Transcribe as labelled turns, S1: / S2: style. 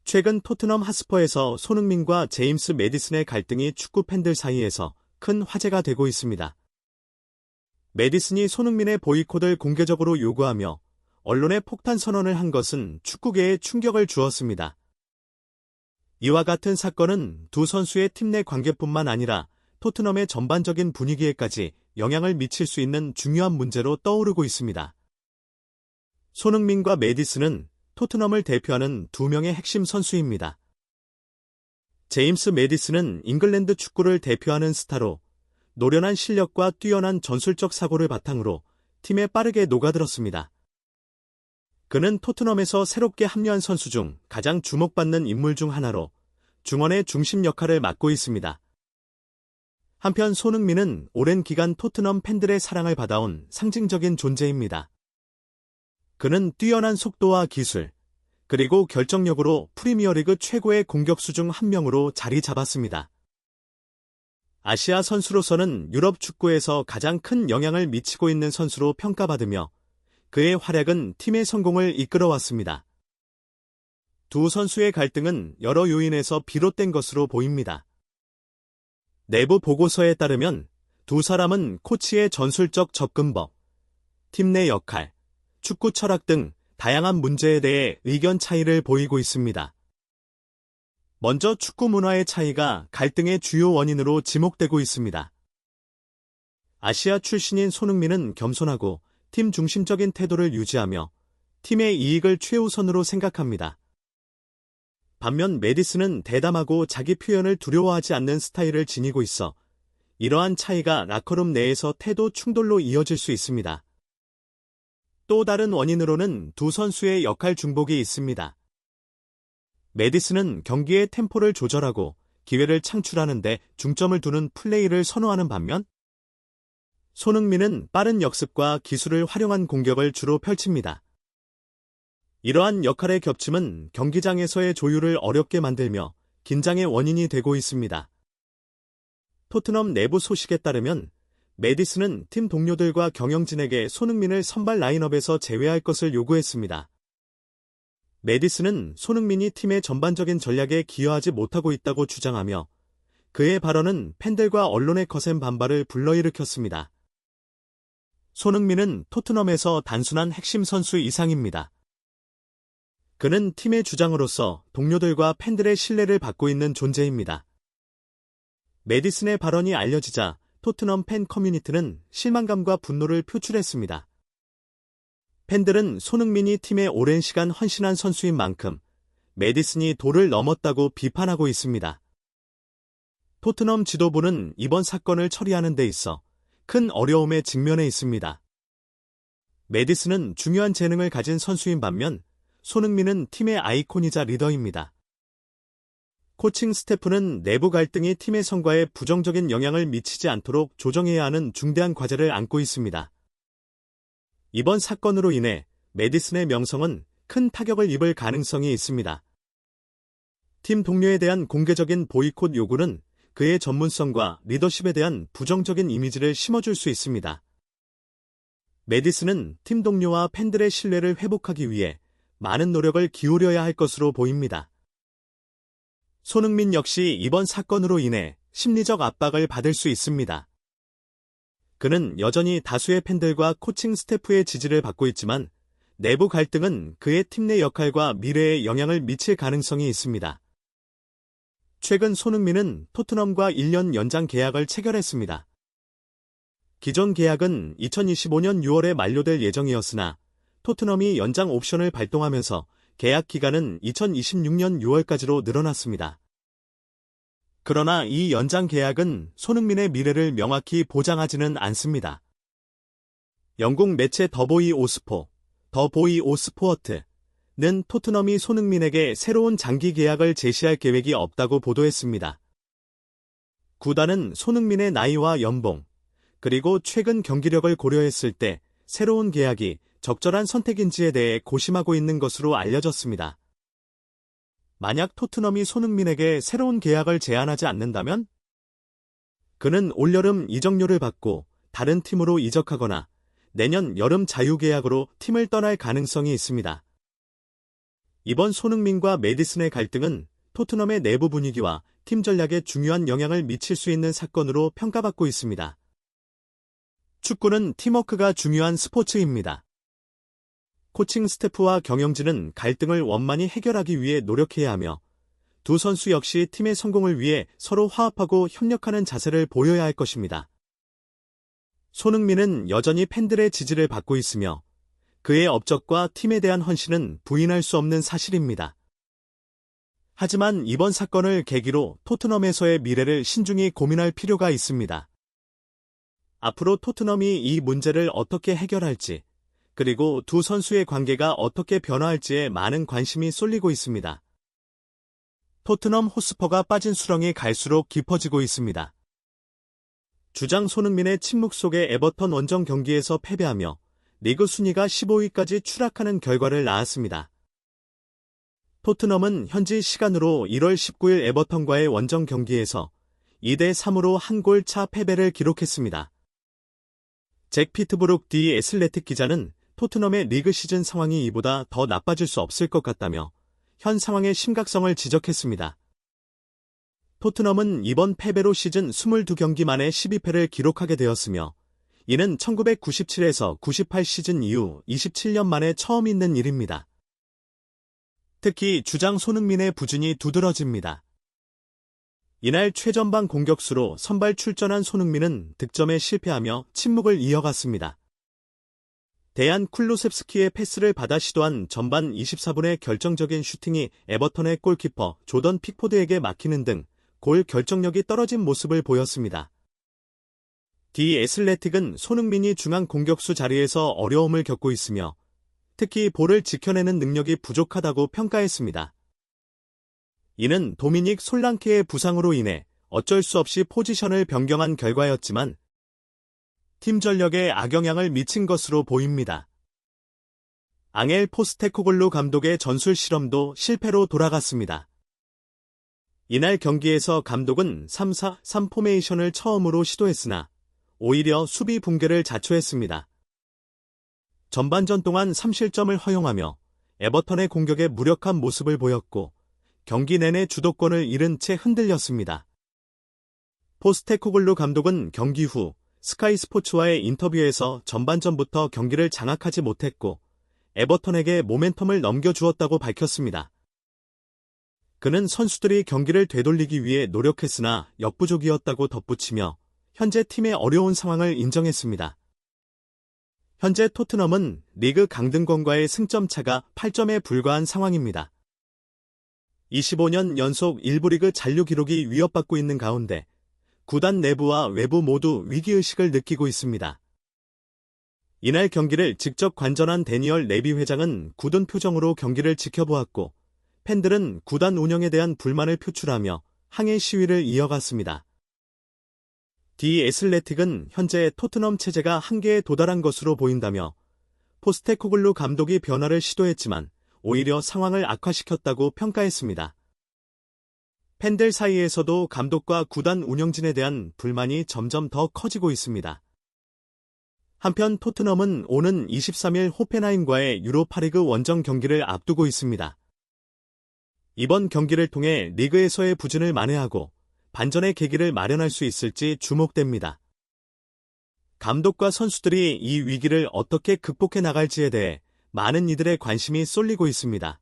S1: 최근 토트넘 핫스퍼에서 손흥민과 제임스 매디슨의 갈등이 축구 팬들 사이에서 큰 화제가 되고 있습니다. 매디슨이 손흥민의 보이콧을 공개적으로 요구하며 언론에 폭탄 선언을 한 것은 축구계에 충격을 주었습니다. 이와 같은 사건은 두 선수의 팀 내 관계뿐만 아니라 토트넘의 전반적인 분위기에까지 영향을 미칠 수 있는 중요한 문제로 떠오르고 있습니다. 손흥민과 매디슨은 토트넘을 대표하는 두 명의 핵심 선수입니다. 제임스 매디슨은 잉글랜드 축구를 대표하는 스타로 노련한 실력과 뛰어난 전술적 사고를 바탕으로 팀에 빠르게 녹아들었습니다. 그는 토트넘에서 새롭게 합류한 선수 중 가장 주목받는 인물 중 하나로 중원의 중심 역할을 맡고 있습니다. 한편 손흥민은 오랜 기간 토트넘 팬들의 사랑을 받아온 상징적인 존재입니다. 그는 뛰어난 속도와 기술, 그리고 결정력으로 프리미어리그 최고의 공격수 중 한 명으로 자리 잡았습니다. 아시아 선수로서는 유럽 축구에서 가장 큰 영향을 미치고 있는 선수로 평가받으며 그의 활약은 팀의 성공을 이끌어왔습니다. 두 선수의 갈등은 여러 요인에서 비롯된 것으로 보입니다. 내부 보고서에 따르면 두 사람은 코치의 전술적 접근법, 팀 내 역할, 축구 철학 등 다양한 문제에 대해 의견 차이를 보이고 있습니다. 먼저 축구 문화의 차이가 갈등의 주요 원인으로 지목되고 있습니다. 아시아 출신인 손흥민은 겸손하고 팀 중심적인 태도를 유지하며 팀의 이익을 최우선으로 생각합니다. 반면 매디슨은 대담하고 자기 표현을 두려워하지 않는 스타일을 지니고 있어 이러한 차이가 라커룸 내에서 태도 충돌로 이어질 수 있습니다. 또 다른 원인으로는 두 선수의 역할 중복이 있습니다. 매디슨은 경기의 템포를 조절하고 기회를 창출하는 데 중점을 두는 플레이를 선호하는 반면 손흥민은 빠른 역습과 기술을 활용한 공격을 주로 펼칩니다. 이러한 역할의 겹침은 경기장에서의 조율을 어렵게 만들며 긴장의 원인이 되고 있습니다. 토트넘 내부 소식에 따르면 매디슨은 팀 동료들과 경영진에게 손흥민을 선발 라인업에서 제외할 것을 요구했습니다. 매디슨은 손흥민이 팀의 전반적인 전략에 기여하지 못하고 있다고 주장하며 그의 발언은 팬들과 언론의 거센 반발을 불러일으켰습니다. 손흥민은 토트넘에서 단순한 핵심 선수 이상입니다. 그는 팀의 주장으로서 동료들과 팬들의 신뢰를 받고 있는 존재입니다. 매디슨의 발언이 알려지자 토트넘 팬 커뮤니티는 실망감과 분노를 표출했습니다. 팬들은 손흥민이 팀에 오랜 시간 헌신한 선수인 만큼 매디슨이 도를 넘었다고 비판하고 있습니다. 토트넘 지도부는 이번 사건을 처리하는 데 있어 큰 어려움에 직면해 있습니다. 매디슨은 중요한 재능을 가진 선수인 반면 손흥민은 팀의 아이콘이자 리더입니다. 코칭 스태프는 내부 갈등이 팀의 성과에 부정적인 영향을 미치지 않도록 조정해야 하는 중대한 과제를 안고 있습니다. 이번 사건으로 인해 매디슨의 명성은 큰 타격을 입을 가능성이 있습니다. 팀 동료에 대한 공개적인 보이콧 요구는 그의 전문성과 리더십에 대한 부정적인 이미지를 심어줄 수 있습니다. 매디슨은 팀 동료와 팬들의 신뢰를 회복하기 위해 많은 노력을 기울여야 할 것으로 보입니다. 손흥민 역시 이번 사건으로 인해 심리적 압박을 받을 수 있습니다. 그는 여전히 다수의 팬들과 코칭 스태프의 지지를 받고 있지만 내부 갈등은 그의 팀 내 역할과 미래에 영향을 미칠 가능성이 있습니다. 최근 손흥민은 토트넘과 1년 연장 계약을 체결했습니다. 기존 계약은 2025년 6월에 만료될 예정이었으나 토트넘이 연장 옵션을 발동하면서 계약 기간은 2026년 6월까지로 늘어났습니다. 그러나 이 연장 계약은 손흥민의 미래를 명확히 보장하지는 않습니다. 영국 매체 더보이 오스포어트는 토트넘이 손흥민에게 새로운 장기 계약을 제시할 계획이 없다고 보도했습니다. 구단은 손흥민의 나이와 연봉, 그리고 최근 경기력을 고려했을 때 새로운 계약이 적절한 선택인지에 대해 고심하고 있는 것으로 알려졌습니다. 만약 토트넘이 손흥민에게 새로운 계약을 제안하지 않는다면 그는 올여름 이적료를 받고 다른 팀으로 이적하거나 내년 여름 자유계약으로 팀을 떠날 가능성이 있습니다. 이번 손흥민과 메디슨의 갈등은 토트넘의 내부 분위기와 팀 전략에 중요한 영향을 미칠 수 있는 사건으로 평가받고 있습니다. 축구는 팀워크가 중요한 스포츠입니다. 코칭 스태프와 경영진은 갈등을 원만히 해결하기 위해 노력해야 하며 두 선수 역시 팀의 성공을 위해 서로 화합하고 협력하는 자세를 보여야 할 것입니다. 손흥민은 여전히 팬들의 지지를 받고 있으며 그의 업적과 팀에 대한 헌신은 부인할 수 없는 사실입니다. 하지만 이번 사건을 계기로 토트넘에서의 미래를 신중히 고민할 필요가 있습니다. 앞으로 토트넘이 이 문제를 어떻게 해결할지, 그리고 두 선수의 관계가 어떻게 변화할지에 많은 관심이 쏠리고 있습니다. 토트넘 호스퍼가 빠진 수렁이 갈수록 깊어지고 있습니다. 주장 손흥민의 침묵 속에 에버턴 원정 경기에서 패배하며 리그 순위가 15위까지 추락하는 결과를 낳았습니다. 토트넘은 현지 시간으로 1월 19일 에버턴과의 원정 경기에서 2대3으로 한 골 차 패배를 기록했습니다. 잭 피트브룩 디 애슬레틱 기자는 토트넘의 리그 시즌 상황이 이보다 더 나빠질 수 없을 것 같다며 현 상황의 심각성을 지적했습니다. 토트넘은 이번 패배로 시즌 22경기 만에 12패를 기록하게 되었으며 이는 1997에서 98 시즌 이후 27년 만에 처음 있는 일입니다. 특히 주장 손흥민의 부진이 두드러집니다. 이날 최전방 공격수로 선발 출전한 손흥민은 득점에 실패하며 침묵을 이어갔습니다. 대안 쿨루셉스키의 패스를 받아 시도한 전반 24분의 결정적인 슈팅이 에버턴의 골키퍼 조던 픽포드에게 막히는 등 골 결정력이 떨어진 모습을 보였습니다. 디 애슬레틱은 손흥민이 중앙 공격수 자리에서 어려움을 겪고 있으며 특히 볼을 지켜내는 능력이 부족하다고 평가했습니다. 이는 도미닉 솔랑케의 부상으로 인해 어쩔 수 없이 포지션을 변경한 결과였지만 팀 전력에 악영향을 미친 것으로 보입니다. 앙헬 포스테코글루 감독의 전술 실험도 실패로 돌아갔습니다. 이날 경기에서 감독은 3-4-3 포메이션을 처음으로 시도했으나 오히려 수비 붕괴를 자초했습니다. 전반전 동안 3실점을 허용하며 에버턴의 공격에 무력한 모습을 보였고 경기 내내 주도권을 잃은 채 흔들렸습니다. 포스테코글루 감독은 경기 후 스카이 스포츠와의 인터뷰에서 전반전부터 경기를 장악하지 못했고 에버턴에게 모멘텀을 넘겨주었다고 밝혔습니다. 그는 선수들이 경기를 되돌리기 위해 노력했으나 역부족이었다고 덧붙이며 현재 팀의 어려운 상황을 인정했습니다. 현재 토트넘은 리그 강등권과의 승점 차가 8점에 불과한 상황입니다. 25년 연속 1부 리그 잔류 기록이 위협받고 있는 가운데 구단 내부와 외부 모두 위기의식을 느끼고 있습니다. 이날 경기를 직접 관전한 데니얼 레비 회장은 굳은 표정으로 경기를 지켜보았고 팬들은 구단 운영에 대한 불만을 표출하며 항해 시위를 이어갔습니다. 디 애슬레틱은 현재 토트넘 체제가 한계에 도달한 것으로 보인다며 포스테코글루 감독이 변화를 시도했지만 오히려 상황을 악화시켰다고 평가했습니다. 팬들 사이에서도 감독과 구단 운영진에 대한 불만이 점점 더 커지고 있습니다. 한편 토트넘은 오는 23일 호펜하임과의 유로파리그 원정 경기를 앞두고 있습니다. 이번 경기를 통해 리그에서의 부진을 만회하고 반전의 계기를 마련할 수 있을지 주목됩니다. 감독과 선수들이 이 위기를 어떻게 극복해 나갈지에 대해 많은 이들의 관심이 쏠리고 있습니다.